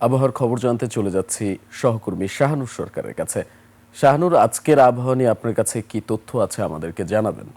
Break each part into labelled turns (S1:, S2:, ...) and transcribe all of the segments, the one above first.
S1: আবহাওয়ার খবর জানতে চলে যাচ্ছি সহকর্মী শাহানুর সরকারের কাছে। শাহানুর, আজকের আবহাওয়া নিয়ে আপনার কাছে কি তথ্য আছে আমাদেরকে জানাবেন?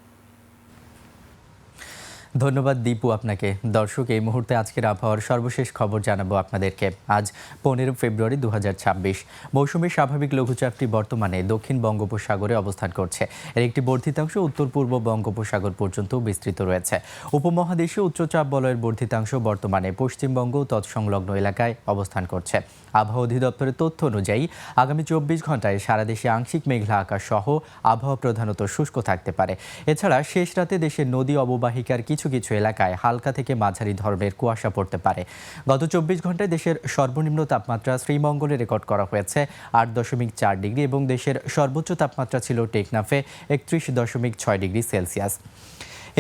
S2: ধন্যবাদ দীপু আপনাকে। দর্শক, এই মুহূর্তে আজকের আবহাওয়ার সর্বশেষ খবর জানাবো আপনাদেরকে। আজ 15 ফেব্রুয়ারি 2026। মৌসুমী স্বাভাবিক লঘুচাপটি বর্তমানে দক্ষিণ বঙ্গোপসাগরে অবস্থান করছে। এর একটি বর্ধিতাংশ উত্তর পূর্ব বঙ্গোপসাগর পর্যন্ত বিস্তৃত রয়েছে। উপমহাদেশীয় উচ্চচাপ বলয়ের বর্ধিতাংশ বর্তমানে পশ্চিমবঙ্গ ও তৎসংলগ্ন এলাকায় অবস্থান করছে। আবহাওয়া অধিদপ্তরের তথ্য অনুযায়ী আগামী 24 ঘন্টায় সারা দেশে আংশিক মেঘলা আকাশ সহ আবহাওয়া প্রধানত শুষ্ক থাকতে পারে। এছাড়া শেষ রাতে দেশের নদী অববাহিকার কিছু কিছু এলাকায় হালকা থেকে মাঝারি ধরনের কুয়াশা পড়তে পারে। গত 24 ঘন্টায় দেশের সর্বনিম্ন তাপমাত্রা শ্রীমঙ্গলে রেকর্ড করা হয়েছে 8.4 ডিগ্রি এবং দেশের সর্বোচ্চ তাপমাত্রা ছিল টেকনাফে 31.6 ডিগ্রি সেলসিয়াস।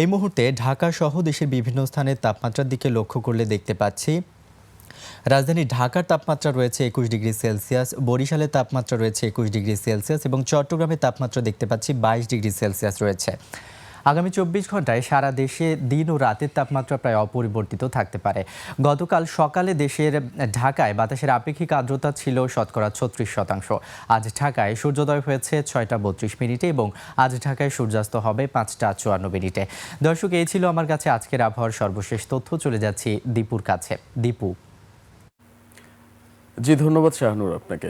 S2: এই মুহূর্তে ঢাকা সহ দেশের বিভিন্ন স্থানের তাপমাত্রার দিকে লক্ষ্য করলে দেখতে পাচ্ছি রাজধানী ঢাকার তাপমাত্রা রয়েছে 21 ডিগ্রি সেলসিয়াস, বরিশালের তাপমাত্রা রয়েছে 21 ডিগ্রি সেলসিয়াস এবং চট্টগ্রামের তাপমাত্রা দেখতে পাচ্ছি 22 ডিগ্রি সেলসিয়াস রয়েছে। আগামী 24 ঘন্টায় সারা দেশে দিন ও রাতের তাপমাত্রা প্রায় অপরিবর্তিত থাকতে পারে। গতকাল সকালে দেশের ঢাকায় বাতাসের আপেক্ষিক আর্দ্রতা ছিল শতকরা 36%। আজ ঢাকায় সূর্যোদয় হয়েছে 6টা 32 এবং আজ ঢাকায় সূর্যাস্ত হবে 5টা 54 দর্শক, এই ছিল আমার কাছে আজকের আবহাওয়ার সর্বশেষ তথ্য। চলে যাচ্ছি দীপুর কাছে। দীপু।
S1: জি, ধন্যবাদ শাহানুর আপনাকে।